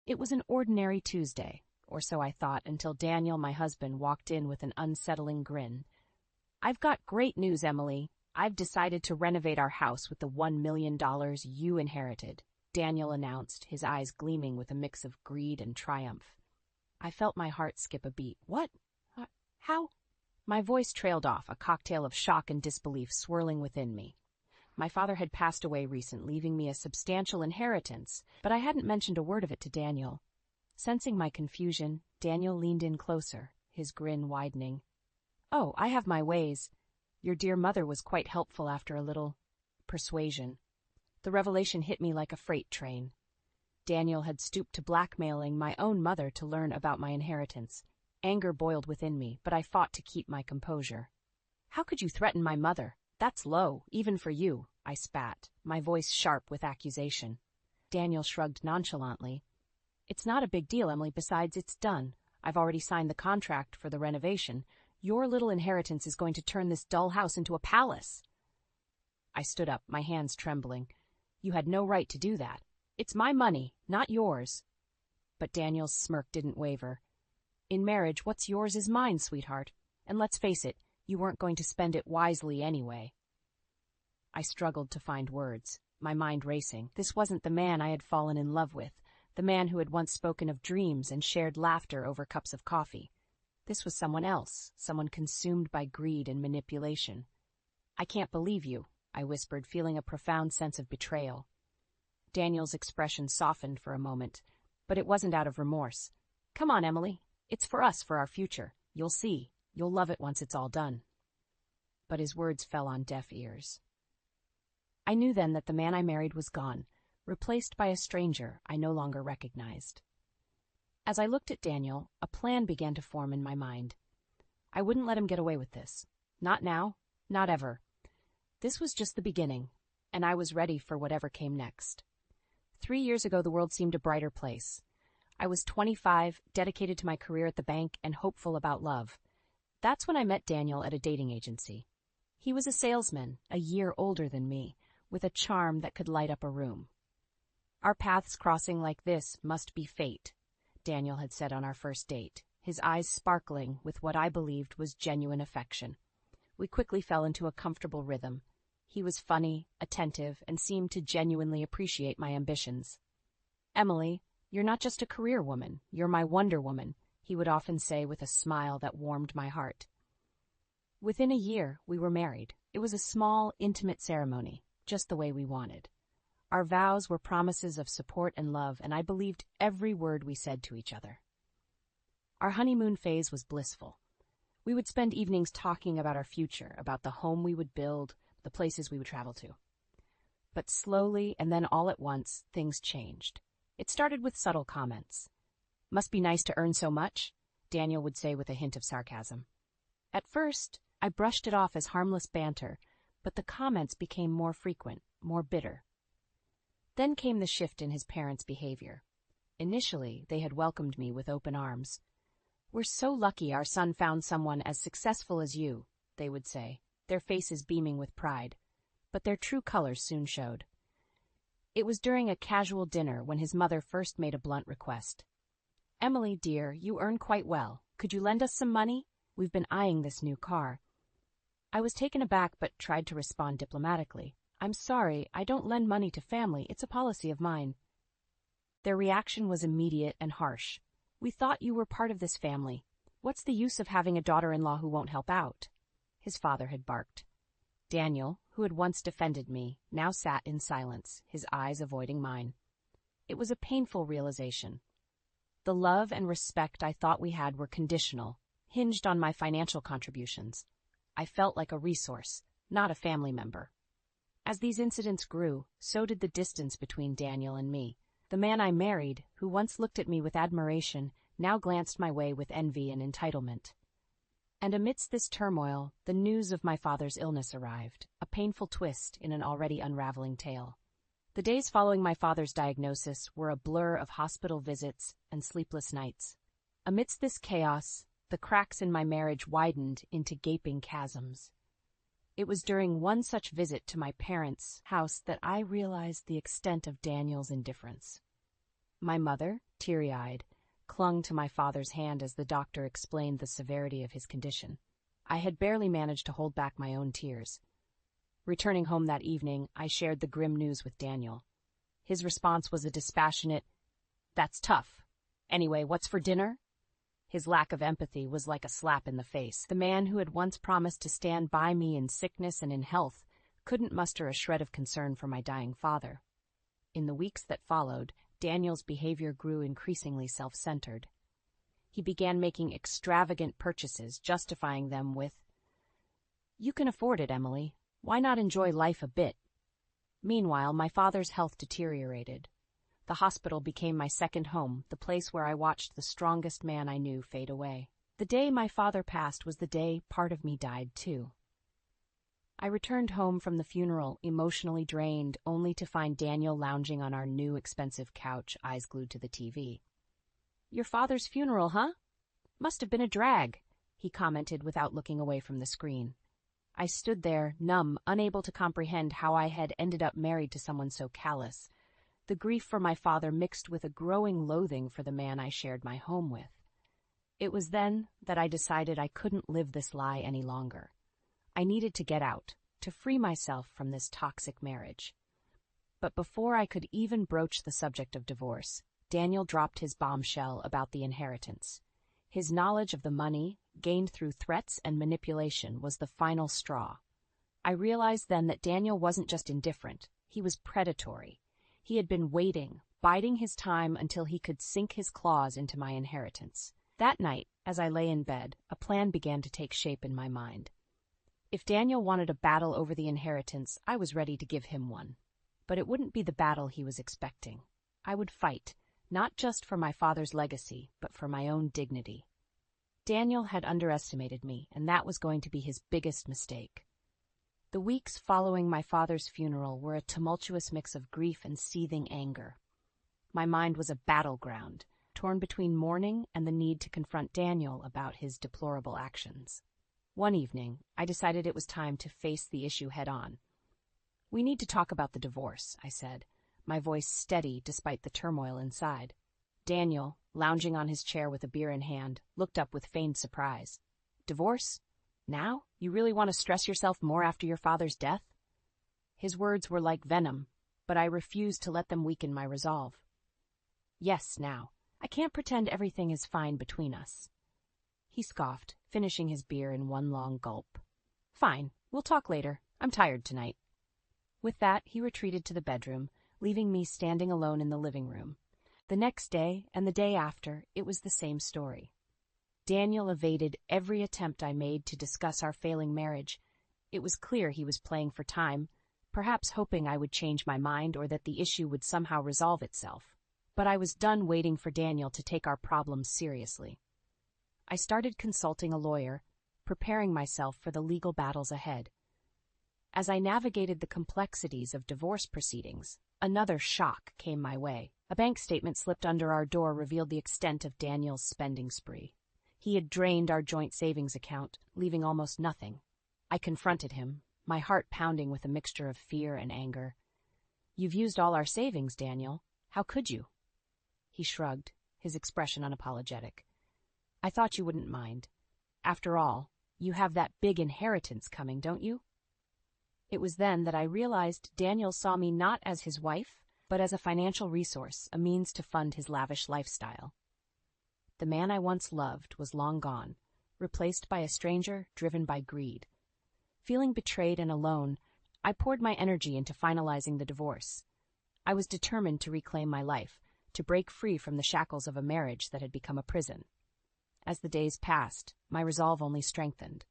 It was an ordinary Tuesday, or so I thought, until Daniel, my husband, walked in with an unsettling grin. "I've got great news, Emily. I've decided to renovate our house with the $1 million you inherited," Daniel announced, his eyes gleaming with a mix of greed and triumph. I felt my heart skip a beat. "What? How?" My voice trailed off, a cocktail of shock and disbelief swirling within me. My father had passed away recently, leaving me a substantial inheritance, but I hadn't mentioned a word of it to Daniel. Sensing my confusion, Daniel leaned in closer, his grin widening. "Oh, I have my ways. Your dear mother was quite helpful after a little persuasion." The revelation hit me like a freight train. Daniel had stooped to blackmailing my own mother to learn about my inheritance. Anger boiled within me, but I fought to keep my composure. "How could you threaten my mother? That's low, even for you," I spat, my voice sharp with accusation. Daniel shrugged nonchalantly. "It's not a big deal, Emily. Besides, it's done. I've already signed the contract for the renovation. Your little inheritance is going to turn this dull house into a palace." I stood up, my hands trembling. "You had no right to do that. It's my money, not yours." But Daniel's smirk didn't waver. "In marriage, what's yours is mine, sweetheart. And let's face it, you weren't going to spend it wisely anyway." I struggled to find words, my mind racing. This wasn't the man I had fallen in love with, the man who had once spoken of dreams and shared laughter over cups of coffee. This was someone else, someone consumed by greed and manipulation. "I can't believe you," I whispered, feeling a profound sense of betrayal. Daniel's expression softened for a moment, but it wasn't out of remorse. "Come on, Emily. It's for us, for our future. You'll see. You'll love it once it's all done." But his words fell on deaf ears. I knew then that the man I married was gone, replaced by a stranger I no longer recognized. As I looked at Daniel, a plan began to form in my mind. I wouldn't let him get away with this. Not now, not ever. This was just the beginning, and I was ready for whatever came next. 3 years ago, the world seemed a brighter place. I was 25, dedicated to my career at the bank, and hopeful about love. That's when I met Daniel at a dating agency. He was a salesman, a year older than me, with a charm that could light up a room. "Our paths crossing like this must be fate," Daniel had said on our first date, his eyes sparkling with what I believed was genuine affection. We quickly fell into a comfortable rhythm. He was funny, attentive, and seemed to genuinely appreciate my ambitions. "Emily, you're not just a career woman, you're my Wonder Woman," he would often say with a smile that warmed my heart. Within a year, we were married. It was a small, intimate ceremony, just the way we wanted. Our vows were promises of support and love, and I believed every word we said to each other. Our honeymoon phase was blissful. We would spend evenings talking about our future, about the home we would build, the places we would travel to. But slowly, and then all at once, things changed. It started with subtle comments. "Must be nice to earn so much," Daniel would say with a hint of sarcasm. At first, I brushed it off as harmless banter, but the comments became more frequent, more bitter. Then came the shift in his parents' behavior. Initially, they had welcomed me with open arms. "We're so lucky our son found someone as successful as you," they would say, their faces beaming with pride. But their true colors soon showed. It was during a casual dinner when his mother first made a blunt request. "Emily, dear, you earn quite well. Could you lend us some money? We've been eyeing this new car." I was taken aback but tried to respond diplomatically. "I'm sorry, I don't lend money to family. It's a policy of mine." Their reaction was immediate and harsh. "We thought you were part of this family. What's the use of having a daughter-in-law who won't help out?" His father had barked. Daniel, who had once defended me, now sat in silence, his eyes avoiding mine. It was a painful realization. The love and respect I thought we had were conditional, hinged on my financial contributions. I felt like a resource, not a family member. As these incidents grew, so did the distance between Daniel and me. The man I married, who once looked at me with admiration, now glanced my way with envy and entitlement. And amidst this turmoil, the news of my father's illness arrived, a painful twist in an already unraveling tale. The days following my father's diagnosis were a blur of hospital visits and sleepless nights. Amidst this chaos, the cracks in my marriage widened into gaping chasms. It was during one such visit to my parents' house that I realized the extent of Daniel's indifference. My mother, teary-eyed, clung to my father's hand as the doctor explained the severity of his condition. I had barely managed to hold back my own tears. Returning home that evening, I shared the grim news with Daniel. His response was a dispassionate, "That's tough. Anyway, what's for dinner?" His lack of empathy was like a slap in the face. The man who had once promised to stand by me in sickness and in health couldn't muster a shred of concern for my dying father. In the weeks that followed, Daniel's behavior grew increasingly self-centered. He began making extravagant purchases, justifying them with, "You can afford it, Emily. Why not enjoy life a bit?" Meanwhile, my father's health deteriorated. The hospital became my second home, the place where I watched the strongest man I knew fade away. The day my father passed was the day part of me died, too. I returned home from the funeral, emotionally drained, only to find Daniel lounging on our new expensive couch, eyes glued to the TV. "Your father's funeral, huh? Must have been a drag," he commented without looking away from the screen. I stood there, numb, unable to comprehend how I had ended up married to someone so callous. The grief for my father mixed with a growing loathing for the man I shared my home with. It was then that I decided I couldn't live this lie any longer. I needed to get out, to free myself from this toxic marriage. But before I could even broach the subject of divorce, Daniel dropped his bombshell about the inheritance. His knowledge of the money, gained through threats and manipulation, was the final straw. I realized then that Daniel wasn't just indifferent, he was predatory. He had been waiting, biding his time until he could sink his claws into my inheritance. That night, as I lay in bed, a plan began to take shape in my mind. If Daniel wanted a battle over the inheritance, I was ready to give him one. But it wouldn't be the battle he was expecting. I would fight, not just for my father's legacy, but for my own dignity. Daniel had underestimated me, and that was going to be his biggest mistake. The weeks following my father's funeral were a tumultuous mix of grief and seething anger. My mind was a battleground, torn between mourning and the need to confront Daniel about his deplorable actions. One evening, I decided it was time to face the issue head-on. "We need to talk about the divorce," I said, my voice steady despite the turmoil inside. Daniel, lounging on his chair with a beer in hand, looked up with feigned surprise. "Divorce? Now? You really want to stress yourself more after your father's death?" His words were like venom, but I refused to let them weaken my resolve. "Yes, now. I can't pretend everything is fine between us." He scoffed, finishing his beer in one long gulp. "Fine, we'll talk later. I'm tired tonight." With that, he retreated to the bedroom, leaving me standing alone in the living room. The next day, and the day after, it was the same story. Daniel evaded every attempt I made to discuss our failing marriage. It was clear he was playing for time, perhaps hoping I would change my mind or that the issue would somehow resolve itself. But I was done waiting for Daniel to take our problems seriously. I started consulting a lawyer, preparing myself for the legal battles ahead. As I navigated the complexities of divorce proceedings, another shock came my way. A bank statement slipped under our door revealed the extent of Daniel's spending spree. He had drained our joint savings account, leaving almost nothing. I confronted him, my heart pounding with a mixture of fear and anger. "You've used all our savings, Daniel. How could you?" He shrugged, his expression unapologetic. "I thought you wouldn't mind. After all, you have that big inheritance coming, don't you?" It was then that I realized Daniel saw me not as his wife, but as a financial resource, a means to fund his lavish lifestyle. The man I once loved was long gone, replaced by a stranger driven by greed. Feeling betrayed and alone, I poured my energy into finalizing the divorce. I was determined to reclaim my life, to break free from the shackles of a marriage that had become a prison. As the days passed, my resolve only strengthened.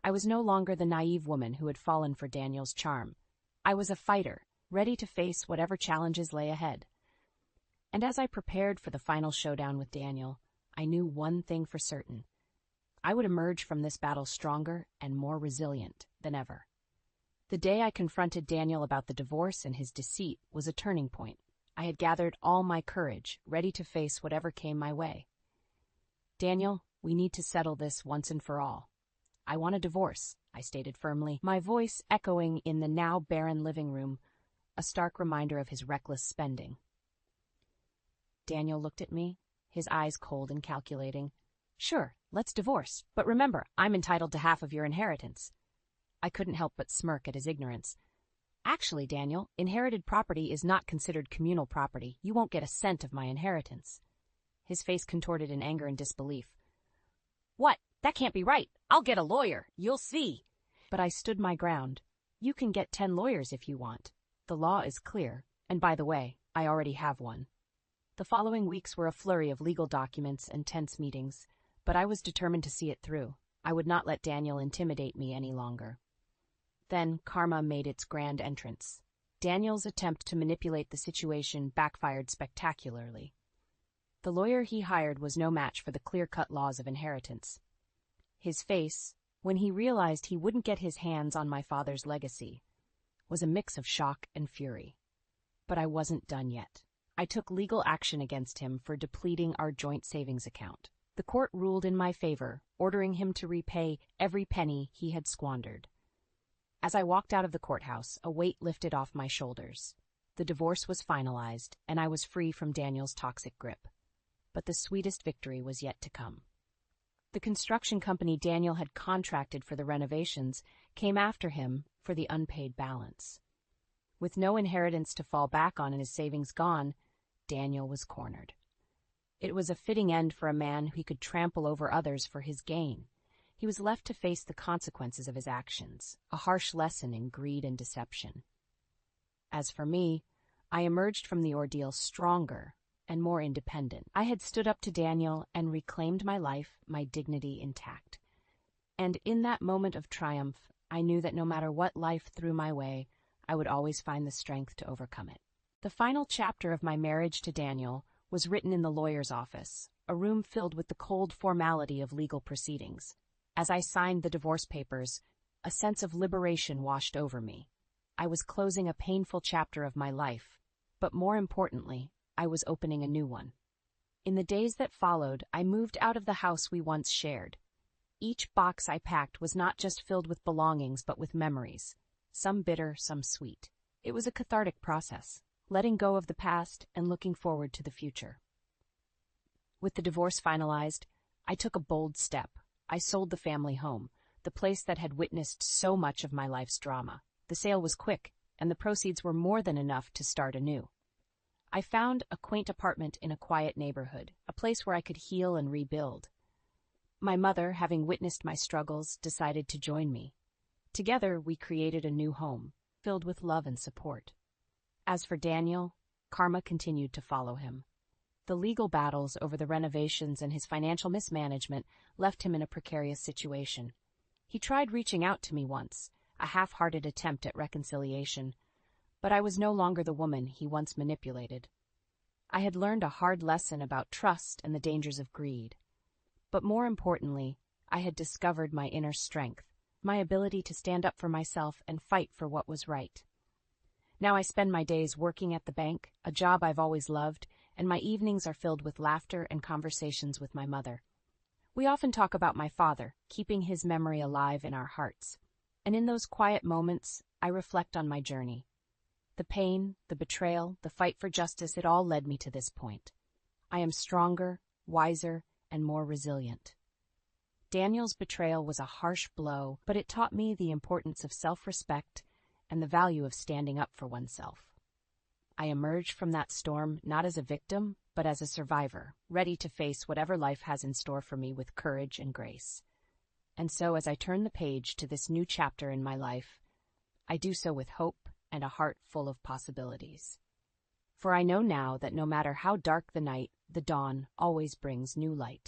I was no longer the naive woman who had fallen for Daniel's charm. I was a fighter, ready to face whatever challenges lay ahead. And as I prepared for the final showdown with Daniel, I knew one thing for certain. I would emerge from this battle stronger and more resilient than ever. The day I confronted Daniel about the divorce and his deceit was a turning point. I had gathered all my courage, ready to face whatever came my way. "Daniel, we need to settle this once and for all. I want a divorce," I stated firmly, my voice echoing in the now barren living room, a stark reminder of his reckless spending. Daniel looked at me, his eyes cold and calculating. Sure, let's divorce, but remember, I'm entitled to half of your inheritance. I couldn't help but smirk at his ignorance. Actually, Daniel, inherited property is not considered communal property. You won't get a cent of my inheritance. His face contorted in anger and disbelief. What? That can't be right. I'll get a lawyer. You'll see. But I stood my ground. You can get 10 lawyers if you want. The law is clear, and by the way, I already have one. The following weeks were a flurry of legal documents and tense meetings, but I was determined to see it through. I would not let Daniel intimidate me any longer. Then karma made its grand entrance. Daniel's attempt to manipulate the situation backfired spectacularly. The lawyer he hired was no match for the clear-cut laws of inheritance. His face, when he realized he wouldn't get his hands on my father's legacy, was a mix of shock and fury. But I wasn't done yet. I took legal action against him for depleting our joint savings account. The court ruled in my favor, ordering him to repay every penny he had squandered. As I walked out of the courthouse, a weight lifted off my shoulders. The divorce was finalized, and I was free from Daniel's toxic grip. But the sweetest victory was yet to come. The construction company Daniel had contracted for the renovations came after him for the unpaid balance. With no inheritance to fall back on and his savings gone, Daniel was cornered. It was a fitting end for a man who could trample over others for his gain. He was left to face the consequences of his actions, a harsh lesson in greed and deception. As for me, I emerged from the ordeal stronger and more independent. I had stood up to Daniel and reclaimed my life, my dignity intact. And in that moment of triumph, I knew that no matter what life threw my way, I would always find the strength to overcome it. The final chapter of my marriage to Daniel was written in the lawyer's office, a room filled with the cold formality of legal proceedings. As I signed the divorce papers, a sense of liberation washed over me. I was closing a painful chapter of my life, but more importantly, I was opening a new one. In the days that followed, I moved out of the house we once shared. Each box I packed was not just filled with belongings, but with memories, some bitter, some sweet. It was a cathartic process, letting go of the past and looking forward to the future. With the divorce finalized, I took a bold step. I sold the family home, the place that had witnessed so much of my life's drama. The sale was quick, and the proceeds were more than enough to start anew. I found a quaint apartment in a quiet neighborhood, a place where I could heal and rebuild. My mother, having witnessed my struggles, decided to join me. Together, we created a new home, filled with love and support. As for Daniel, karma continued to follow him. The legal battles over the renovations and his financial mismanagement left him in a precarious situation. He tried reaching out to me once, a half-hearted attempt at reconciliation, but I was no longer the woman he once manipulated. I had learned a hard lesson about trust and the dangers of greed. But more importantly, I had discovered my inner strength, my ability to stand up for myself and fight for what was right. Now I spend my days working at the bank, a job I've always loved, and my evenings are filled with laughter and conversations with my mother. We often talk about my father, keeping his memory alive in our hearts. And in those quiet moments, I reflect on my journey. The pain, the betrayal, the fight for justice, it all led me to this point. I am stronger, wiser, and more resilient. Daniel's betrayal was a harsh blow, but it taught me the importance of self-respect and the value of standing up for oneself. I emerged from that storm not as a victim, but as a survivor, ready to face whatever life has in store for me with courage and grace. And so as I turn the page to this new chapter in my life, I do so with hope and a heart full of possibilities. For I know now that no matter how dark the night, the dawn always brings new light.